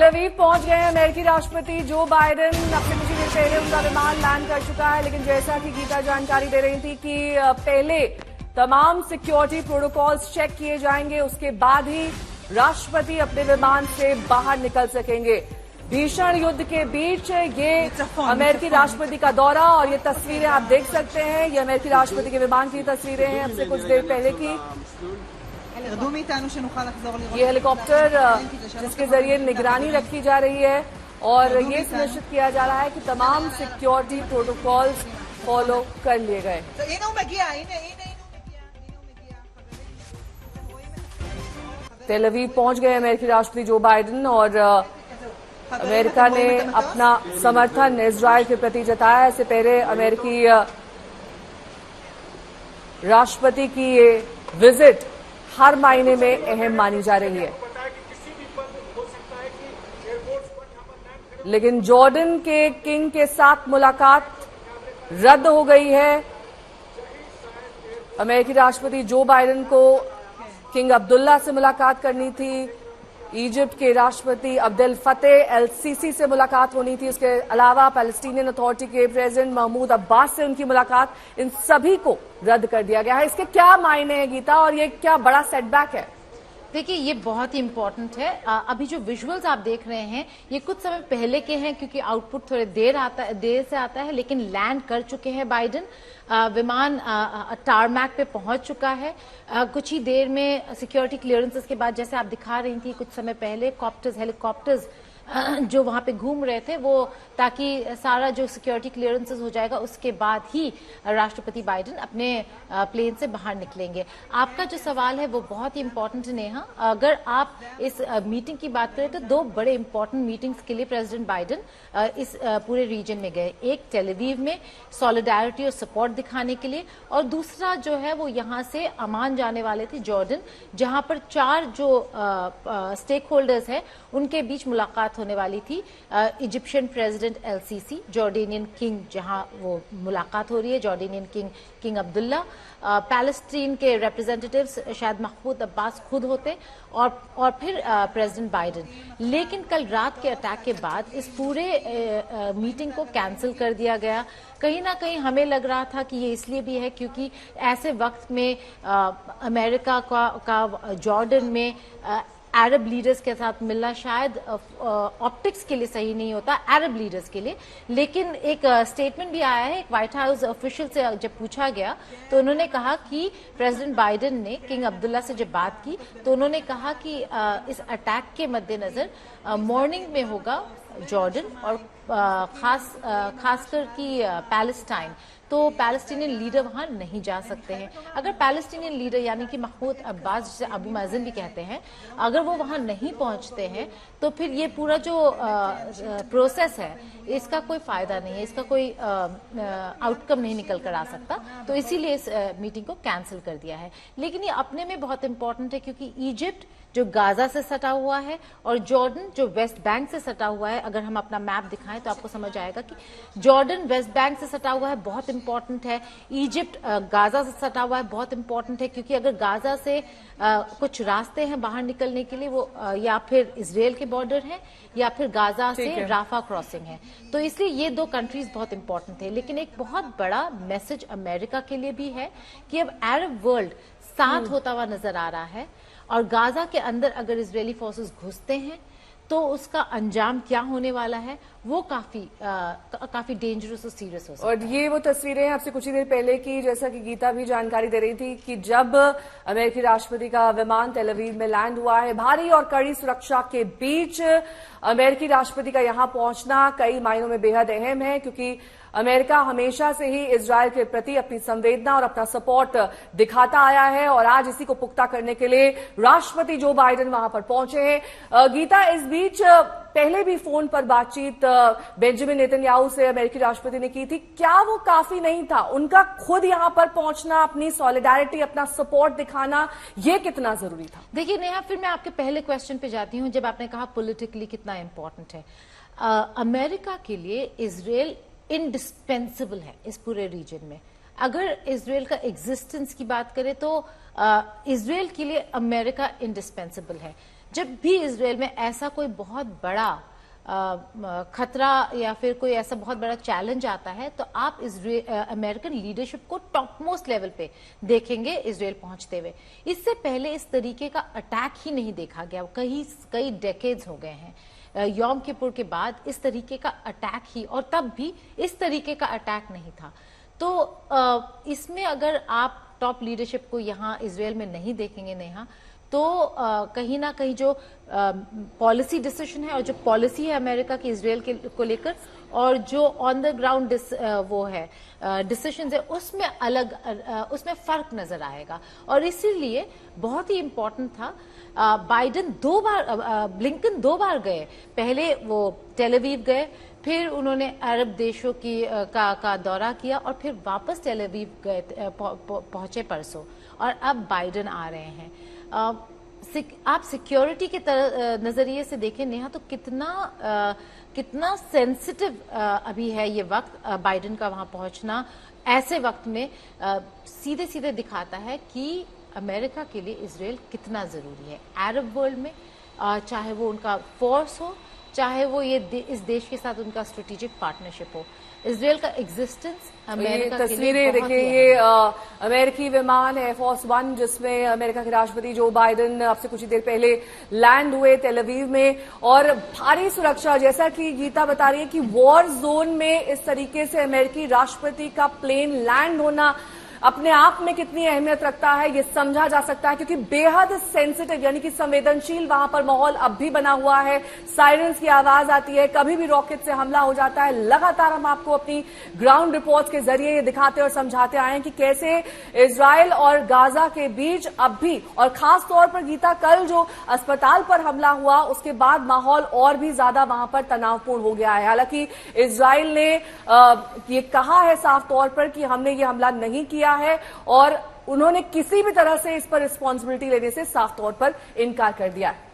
तेल अवीव पहुंच गए हैं अमेरिकी राष्ट्रपति जो बाइडेन। अपने कुछ ही देर पहले उनका विमान लैंड कर चुका है, लेकिन जैसा कि गीता जानकारी दे रही थी कि पहले तमाम सिक्योरिटी प्रोटोकॉल्स चेक किए जाएंगे, उसके बाद ही राष्ट्रपति अपने विमान से बाहर निकल सकेंगे। भीषण युद्ध के बीच ये अमेरिकी राष्ट्रपति का दौरा, और ये तस्वीरें आप देख सकते हैं, ये अमेरिकी राष्ट्रपति के विमान की तस्वीरें हैं अब से कुछ देर पहले की। ये हेलीकॉप्टर जिसके जरिए निगरानी रखी जा रही है और ये सुनिश्चित किया जा रहा है कि तमाम सिक्योरिटी प्रोटोकॉल्स फॉलो कर लिए गए। तेल अवीव पहुंच गए अमेरिकी राष्ट्रपति जो बाइडेन, और अमेरिका ने अपना समर्थन इजरायल के प्रति जताया। इससे पहले अमेरिकी राष्ट्रपति की ये विजिट हर महीने में अहम मानी जा रही है, लेकिन जॉर्डन के किंग के साथ मुलाकात रद्द हो गई है। अमेरिकी राष्ट्रपति जो बाइडेन को किंग अब्दुल्ला से मुलाकात करनी थी, इजिप्ट के राष्ट्रपति अब्देल फतेह एल सीसी से मुलाकात होनी थी, उसके अलावा पैलेस्टीनियन अथॉरिटी के प्रेसिडेंट महमूद अब्बास से उनकी मुलाकात, इन सभी को रद्द कर दिया गया है। इसके क्या मायने हैं गीता, और ये क्या बड़ा सेटबैक है? देखिए, ये बहुत ही इंपॉर्टेंट है। अभी जो विजुअल्स आप देख रहे हैं ये कुछ समय पहले के हैं, क्योंकि आउटपुट थोड़े देर से आता है, लेकिन लैंड कर चुके हैं बाइडेन। विमान टारमैक पे पहुंच चुका है। कुछ ही देर में सिक्योरिटी क्लियरेंसेस के बाद, जैसे आप दिखा रही थी कुछ समय पहले, हेलीकॉप्टर्स जो वहां पे घूम रहे थे, वो ताकि सारा जो सिक्योरिटी क्लियरेंसेस हो जाएगा उसके बाद ही राष्ट्रपति बाइडेन अपने प्लेन से बाहर निकलेंगे। आपका जो सवाल है वो बहुत ही इंपॉर्टेंट है नेहा। अगर आप इस मीटिंग की बात करें तो दो बड़े इंपॉर्टेंट मीटिंग्स के लिए प्रेसिडेंट बाइडेन इस पूरे रीजन में गए। एक तेल अवीव में सॉलिडारिटी और सपोर्ट दिखाने के लिए, और दूसरा जो है वो यहाँ से अमान जाने वाले थे जॉर्डन, जहां पर 4 जो स्टेक होल्डर्स हैं उनके बीच मुलाकात होने वाली थी। Egyptian president L CC, Jordanian king जहां वो मुलाकात हो रही है, जॉर्डेनियन किंग अब्दुल्ला, पैलेस्टीन के रिप्रेजेंटेटिव्स शायद महमूद अब्बास खुद होते, और फिर प्रेसिडेंट बाइडेन। लेकिन कल रात के अटैक के बाद इस पूरे मीटिंग को कैंसिल कर दिया गया। कहीं ना कहीं हमें लग रहा था कि ये इसलिए भी है क्योंकि ऐसे वक्त में अमेरिका का जॉर्डन में अरब लीडर्स के साथ मिलना शायद ऑप्टिक्स के लिए सही नहीं होता, अरब लीडर्स के लिए। लेकिन एक स्टेटमेंट भी आया है, एक व्हाइट हाउस ऑफिशियल से जब पूछा गया तो उन्होंने कहा कि प्रेसिडेंट बाइडेन ने किंग अब्दुल्ला से जब बात की तो उन्होंने कहा कि इस अटैक के मद्देनजर मॉर्निंग में होगा जॉर्डन और खासकर की पैलेस्टाइन, तो पैलेस्टीनियन लीडर वहां नहीं जा सकते हैं। अगर पैलेस्टीनियन लीडर यानी कि महमूद अब्बास, जिसे अबू माज़िन भी कहते हैं, अगर वो वहां नहीं पहुंचते हैं तो फिर ये पूरा जो प्रोसेस है इसका कोई फायदा नहीं है, इसका कोई आउटकम नहीं निकल कर आ सकता। तो इसीलिए इस मीटिंग को कैंसिल कर दिया है। लेकिन ये अपने में बहुत इंपॉर्टेंट है, क्योंकि इजिप्ट जो गाजा से सटा हुआ है और जॉर्डन जो वेस्ट बैंक से सटा हुआ है, अगर हम अपना मैप दिखाएं तो आपको समझ आएगा कि जॉर्डन वेस्ट बैंक से सटा हुआ है, बहुत इंपॉर्टेंट है। इजिप्ट गाजा से सटा हुआ है, बहुत इंपॉर्टेंट है, क्योंकि अगर गाजा से कुछ रास्ते हैं बाहर निकलने के लिए, वो या फिर इसराइल के बॉर्डर है या फिर गाजा से राफा क्रॉसिंग है, तो इसलिए ये 2 कंट्रीज बहुत इंपॉर्टेंट है। लेकिन एक बहुत बड़ा मैसेज अमेरिका के लिए भी है कि अब अरब वर्ल्ड साथ होता हुआ नजर आ रहा है, और गाजा के अंदर अगर इजरायली फोर्सेस घुसते हैं तो उसका अंजाम क्या होने वाला है वो काफी डेंजरस और सीरियस हो सकता है। और ये वो तस्वीरें आपसे कुछ ही देर पहले की, जैसा कि गीता भी जानकारी दे रही थी कि जब अमेरिकी राष्ट्रपति का विमान तेल अवीव में लैंड हुआ है, भारी और कड़ी सुरक्षा के बीच अमेरिकी राष्ट्रपति का यहां पहुंचना कई मायनों में बेहद अहम है, क्योंकि अमेरिका हमेशा से ही इजरायल के प्रति अपनी संवेदना और अपना सपोर्ट दिखाता आया है, और आज इसी को पुख्ता करने के लिए राष्ट्रपति जो बाइडेन वहां पर पहुंचे हैं। गीता, इस बीच पहले भी फोन पर बातचीत बेंजामिन नेतन्याहू से अमेरिकी राष्ट्रपति ने की थी, क्या वो काफी नहीं था? उनका खुद यहां पर पहुंचना, अपनी सॉलिडारिटी, अपना सपोर्ट दिखाना, ये कितना जरूरी था? देखिए नेहा, फिर मैं आपके पहले क्वेश्चन पे जाती हूं, जब आपने कहा पॉलिटिकली कितना इंपॉर्टेंट है। अमेरिका के लिए इजराइल इंडिस्पेंसिबल है इस पूरे रीजन में। अगर इजराइल का एग्जिस्टेंस की बात करें तो इजराइल के लिए अमेरिका इंडिस्पेंसिबल है। जब भी इजराइल में ऐसा कोई बहुत बड़ा खतरा या फिर कोई ऐसा बहुत बड़ा चैलेंज आता है तो आप अमेरिकन लीडरशिप को टॉप मोस्ट लेवल पे देखेंगे इजराइल पहुंचते हुए। इससे पहले इस तरीके का अटैक ही नहीं देखा गया, कई डेकेड्स हो गए हैं। यौम किपुर के बाद इस तरीके का अटैक ही, और तब भी इस तरीके का अटैक नहीं था। तो इसमें अगर आप टॉप लीडरशिप को यहाँ इजराइल में नहीं देखेंगे नेहा, तो कहीं ना कहीं जो पॉलिसी डिसीजन है और जो पॉलिसी है अमेरिका की इजराइल को लेकर, और जो ऑन द ग्राउंड वो है डिसीजन है, उसमें फर्क नजर आएगा। और इसीलिए बहुत ही इंपॉर्टेंट था, बाइडेन ब्लिंकन 2 बार गए। पहले वो टेल अवीव गए, फिर उन्होंने अरब देशों का दौरा किया, और फिर वापस टेल अवीव गए, पहुंचे परसों, और अब बाइडेन आ रहे हैं। आप सिक्योरिटी के नजरिए से देखें नेहा, तो कितना सेंसिटिव अभी है ये वक्त, बाइडेन का वहां पहुंचना ऐसे वक्त में सीधे सीधे दिखाता है कि अमेरिका के लिए इजराइल कितना जरूरी है अरब वर्ल्ड में, चाहे वो उनका फोर्स हो, चाहे वो इस देश के साथ उनका स्ट्रेटेजिक पार्टनरशिप हो। इजराइल का एग्जिस्टेंस अमेरिका के लिए तस्वीरें देखिए, ये अमेरिकी विमान एयरफोर्स 1 जिसमें अमेरिका के राष्ट्रपति जो बाइडेन अब से कुछ ही देर पहले लैंड हुए तेल अवीव में, और भारी सुरक्षा, जैसा कि गीता बता रही है कि वॉर जोन में इस तरीके से अमेरिकी राष्ट्रपति का प्लेन लैंड होना अपने आप में कितनी अहमियत रखता है ये समझा जा सकता है, क्योंकि बेहद सेंसिटिव यानी कि संवेदनशील वहां पर माहौल अब भी बना हुआ है। सायरन्स की आवाज आती है, कभी भी रॉकेट से हमला हो जाता है। लगातार हम आपको अपनी ग्राउंड रिपोर्ट्स के जरिए ये दिखाते और समझाते आए हैं कि कैसे इजराइल और गाजा के बीच अब भी, और खास तौर पर गीता कल जो अस्पताल पर हमला हुआ उसके बाद माहौल और भी ज्यादा वहां पर तनावपूर्ण हो गया है। हालांकि इजराइल ने ये कहा है साफ तौर पर कि हमने ये हमला नहीं किया है, और उन्होंने किसी भी तरह से इस पर रिस्पॉन्सिबिलिटी लेने से साफ तौर पर इनकार कर दिया है।